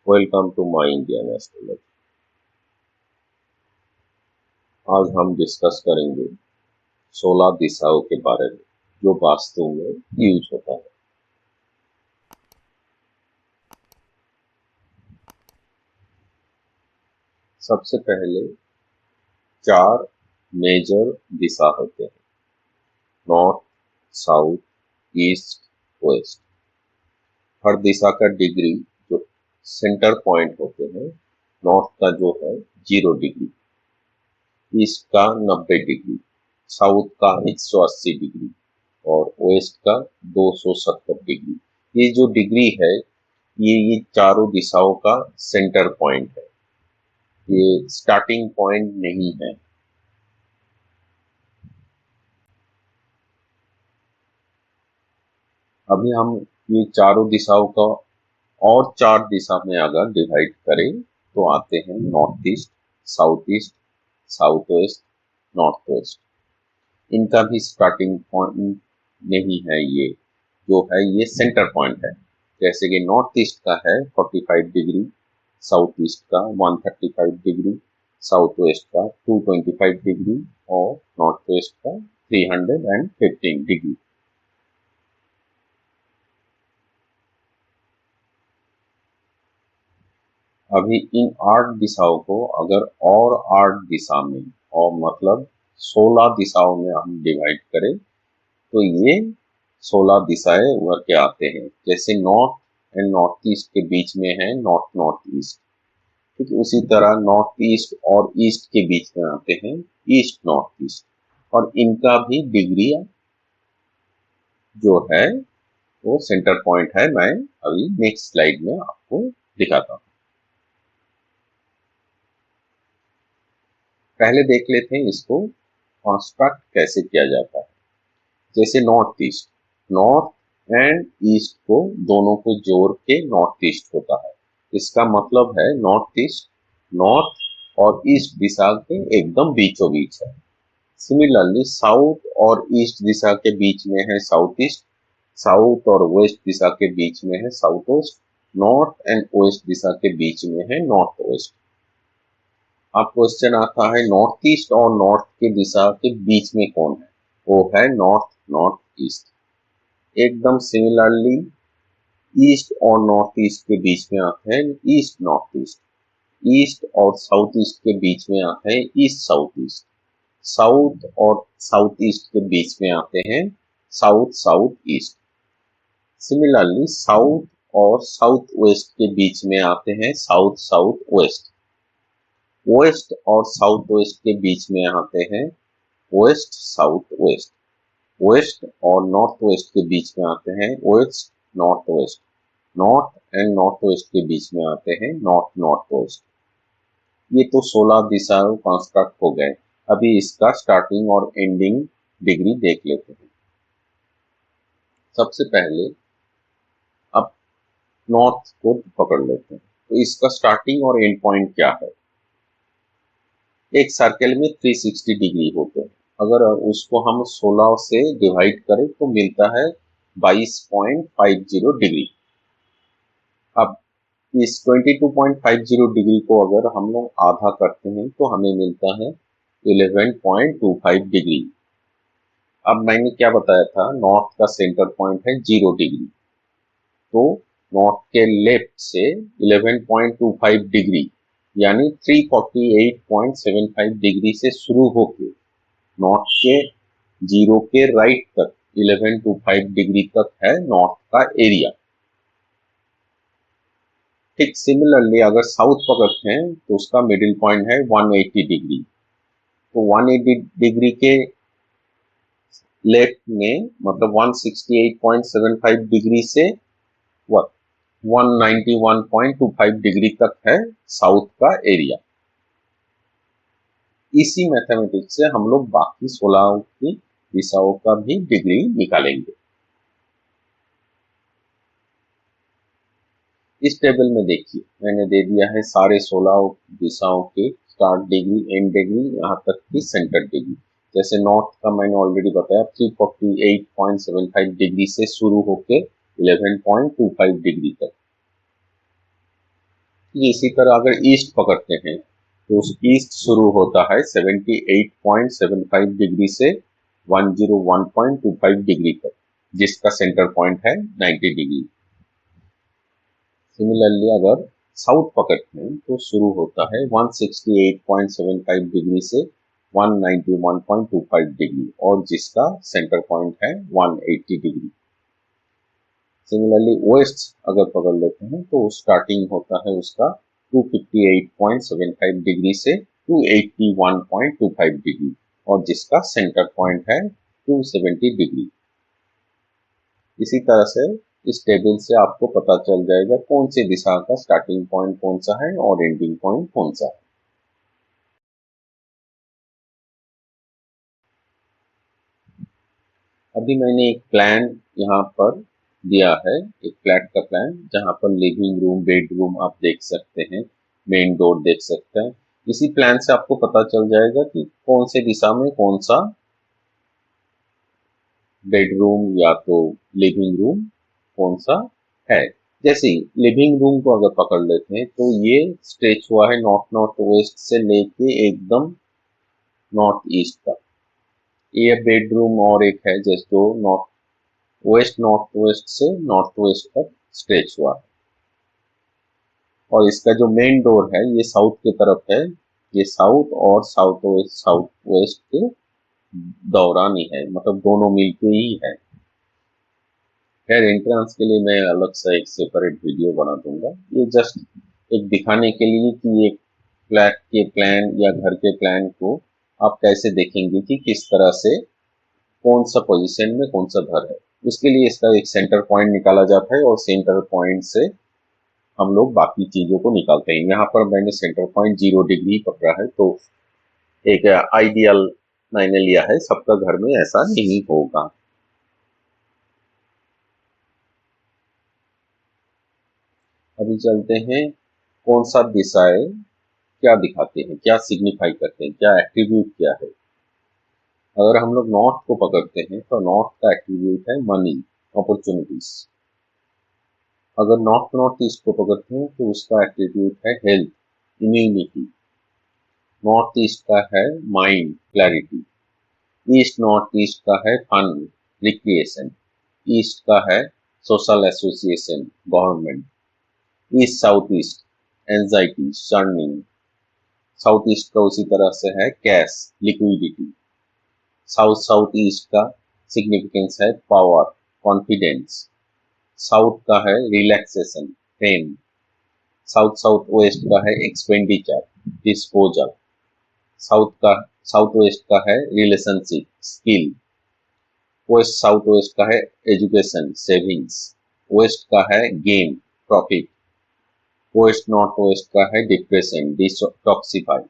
Welcome to my Indian astrology. आज हम discuss करेंगे 16 दिशाओं के बारे में जो वास्तु में यूज होता है। सबसे पहले 4 मेजर दिशा होते हैं, नॉर्थ, साउथ, ईस्ट, वेस्ट। हर दिशा का डिग्री जो सेंटर पॉइंट होते हैं, नॉर्थ का जो है 0 डिग्री, ईस्ट का 90 डिग्री, साउथ का 180 डिग्री और वेस्ट का 270 डिग्री। ये जो डिग्री है ये चारों दिशाओं का सेंटर पॉइंट है, ये स्टार्टिंग पॉइंट नहीं है। अभी हम ये चारों दिशाओं का और 4 दिशा में अगर डिवाइड करें तो आते हैं north east, south west, north west. इनका भी स्टार्टिंग पॉइंट नहीं है, ये जो है ये सेंटर पॉइंट है। जैसे कि नॉर्थ ईस्ट का है 45 डिग्री, साउथ ईस्ट का 135 डिग्री, साउथ वेस्ट का 225 डिग्री और नॉर्थ वेस्ट का 315 डिग्री। अभी इन 8 दिशाओं को अगर और 8 दिशा में और मतलब 16 दिशाओं में हम डिवाइड करें तो ये 16 दिशाएं उभर के आते हैं। जैसे नॉर्थ एंड नॉर्थ ईस्ट के बीच में है नॉर्थ नॉर्थ ईस्ट, ठीक है। उसी तरह नॉर्थ ईस्ट और ईस्ट के बीच में आते हैं ईस्ट नॉर्थ ईस्ट, और इनका भी डिग्री जो है वो सेंटर पॉइंट है। मैं अभी नेक्स्ट स्लाइड में आपको दिखाता हूँ। पहले देख लेते हैं इसको कंस्ट्रक्ट कैसे किया जाता है। जैसे नॉर्थ एंड ईस्ट को दोनों को जोड़ के नॉर्थ ईस्ट होता है। इसका मतलब है नॉर्थ और ईस्ट दिशा के एकदम बीचों बीच है। सिमिलरली साउथ और ईस्ट दिशा के बीच में है साउथ ईस्ट, साउथ और वेस्ट दिशा के बीच में है south west, north and west दिशा के बीच में है नॉर्थ वेस्ट। अब क्वेश्चन आता है नॉर्थ ईस्ट और नॉर्थ की दिशा के बीच में कौन है? वो है नॉर्थ नॉर्थ ईस्ट। एकदम सिमिलरली ईस्ट और नॉर्थ ईस्ट के बीच में आते हैं ईस्ट नॉर्थ ईस्ट, ईस्ट और साउथ ईस्ट के बीच में आते हैं ईस्ट साउथ ईस्ट, साउथ और साउथ ईस्ट के बीच में आते हैं south south east. Similarly south और साउथ वेस्ट के बीच में आते हैं साउथ साउथ वेस्ट, वेस्ट और साउथ वेस्ट के बीच में आते हैं वेस्ट साउथ वेस्ट, वेस्ट और नॉर्थ वेस्ट के बीच में आते हैं west north west, north and north west के बीच में आते हैं नॉर्थ नॉर्थ वेस्ट। ये तो 16 दिशाओं कंस्ट्रक्ट हो गए। अभी इसका स्टार्टिंग और एंडिंग डिग्री देख लेते हैं। सबसे पहले अब नॉर्थ को पकड़ लेते हैं, तो इसका स्टार्टिंग और एंड पॉइंट क्या है? एक सर्कल में 360 डिग्री होते हैं। अगर उसको हम 16 से डिवाइड करें तो मिलता है 22.50 डिग्री। अब इस 22.50 डिग्री को अगर हम लोग आधा करते हैं तो हमें मिलता है 11.25 डिग्री। अब मैंने क्या बताया था, नॉर्थ का सेंटर पॉइंट है 0 डिग्री, तो नॉर्थ के लेफ्ट से 11.25 डिग्री यानी 348.75 डिग्री से शुरू होकर नॉर्थ के 0 के राइट तक 1125 डिग्री तक है नॉर्थ का एरिया। ठीक सिमिलरली अगर साउथ पकड़ते हैं तो उसका मिडिल पॉइंट है 180 डिग्री, तो 180 डिग्री के लेफ्ट में मतलब 168.75 डिग्री से 191.25 डिग्री तक है साउथ का एरिया। इसी मैथमेटिक्स से हम लोग बाकी 16 की दिशाओं का भी डिग्री निकालेंगे। इस टेबल में देखिए मैंने दे दिया है सारे 16 दिशाओं के स्टार्ट डिग्री, एंड डिग्री, यहाँ तक की सेंटर डिग्री। जैसे नॉर्थ का मैंने ऑलरेडी बताया 348.75 डिग्री से शुरू होकर 11.25 डिग्री तक। ये इसी तरह अगर ईस्ट पकड़ते हैं तो उस ईस्ट शुरू होता है 78.75 डिग्री से 101.25 डिग्री तक, जिसका सेंटर पॉइंट है 90 डिग्री। सिमिलरली अगर साउथ पकड़ते हैं तो शुरू होता है 168.75 डिग्री से 191.25 डिग्री और जिसका सेंटर पॉइंट है 180 डिग्री। सिमिलरली वेस्ट अगर पकड़ लेते हैं तो स्टार्टिंग होता है उसका 258.75 डिग्री से 281.25 डिग्री और जिसका सेंटर पॉइंट है 270 डिग्री। इसी तरह से इस टेबल से आपको पता चल जाएगा कौन सी दिशा का स्टार्टिंग पॉइंट कौन सा है और एंडिंग पॉइंट कौन सा है। अभी मैंने एक प्लान यहाँ पर दिया है, एक फ्लैट का प्लान, जहाँ पर लिविंग रूम, बेडरूम आप देख सकते हैं, मेन डोर देख सकते हैं। इसी प्लान से आपको पता चल जाएगा कि कौन से दिशा में कौन सा बेडरूम या तो लिविंग रूम कौन सा है। जैसे ही लिविंग रूम को अगर पकड़ लेते हैं तो ये स्ट्रेच हुआ है नॉर्थ नॉर्थ वेस्ट से लेके एकदम नॉर्थ ईस्ट तक। ये बेडरूम और एक है जैसे जो नॉर्थ वेस्ट से नॉर्थ वेस्ट तक स्ट्रेच हुआ है। और इसका जो मेन डोर है ये साउथ की तरफ है, ये साउथ और साउथ वेस्ट के दौरान ही है, मतलब दोनों मिलके ही है। खैर एंट्रेंस के लिए मैं अलग से एक सेपरेट वीडियो बना दूंगा। ये जस्ट एक दिखाने के लिए कि एक फ्लैट के प्लान या घर के प्लान को आप कैसे देखेंगे कि किस तरह से कौन सा पोजीशन में कौन सा घर है। उसके लिए इसका एक सेंटर पॉइंट निकाला जाता है और सेंटर पॉइंट से हम लोग बाकी चीजों को निकालते हैं। यहाँ पर मैंने सेंटर पॉइंट 0 डिग्री पकड़ा है, तो एक आइडियल मैंने लिया है, सबका घर में ऐसा नहीं होगा। अभी चलते हैं कौन सा दिशाएं क्या दिखाते हैं, क्या सिग्निफाई करते हैं, क्या एट्रीब्यूट क्या है। अगर हम लोग नॉर्थ को पकड़ते हैं तो नॉर्थ का एट्रीब्यूट है मनी, अपॉर्चुनिटीज। अगर नॉर्थ नॉर्थ ईस्ट को पकड़ते हैं तो उसका एट्रीब्यूट है हेल्थ, इम्यूनिटी। नॉर्थ ईस्ट का है mind, clarity. East north east का है फन, रिक्रिएशन। ईस्ट का है social association, government. East south east anxiety, churning. South east का उसी तरह से है cash, liquidity. South south east का सिग्निफिकेंस है पावर, कॉन्फिडेंस। साउथ का है relaxation, fame. South south west का है एक्सपेंडिचर, डिस्पोजल। साउथ वेस्ट का है relationship, skill. West south west का है एजुकेशन, सेविंग्स। वेस्ट का है gain, profit. West north west का है डिप्रेशन, डिटॉक्सिफाई।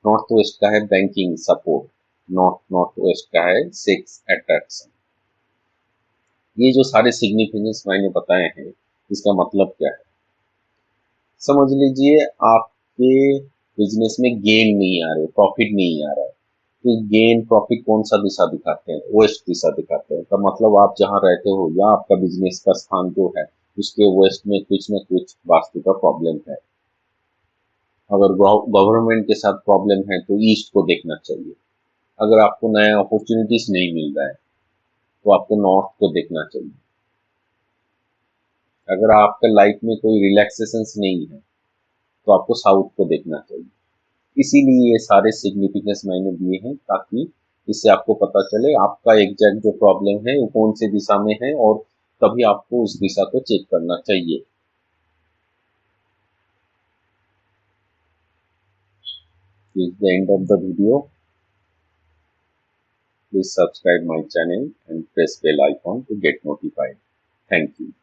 नॉर्थ वेस्ट का है banking, support. North north west का है सेक्स, अट्रैक्शन। ये जो सारे सिग्निफिकेंस मैंने बताए हैं, इसका मतलब क्या है समझ लीजिए। आपके बिजनेस में गेन नहीं आ रहे, प्रॉफिट नहीं आ रहा है, तो गेन प्रॉफिट कौन सा दिशा दिखाते हैं, वेस्ट दिशा दिखाते हैं। तो मतलब आप जहां रहते हो या आपका बिजनेस का स्थान जो है उसके वेस्ट में कुछ न कुछ वास्तु का प्रॉब्लम है। अगर गवर्नमेंट के साथ प्रॉब्लम है तो ईस्ट को देखना चाहिए। अगर आपको नया अपॉर्चुनिटीज नहीं मिल रहा है तो आपको नॉर्थ को देखना चाहिए। अगर आपका लाइफ में कोई रिलैक्सेशन नहीं है तो आपको साउथ को देखना चाहिए। इसीलिए ये सारे सिग्निफिकेंस मैंने दिए हैं ताकि इससे आपको पता चले आपका एग्जैक्ट जो प्रॉब्लम है वो कौन सी दिशा में है और तभी आपको उस दिशा को चेक करना चाहिए। This is the end of the video. Please subscribe my channel and press bell icon to get notified. Thank you.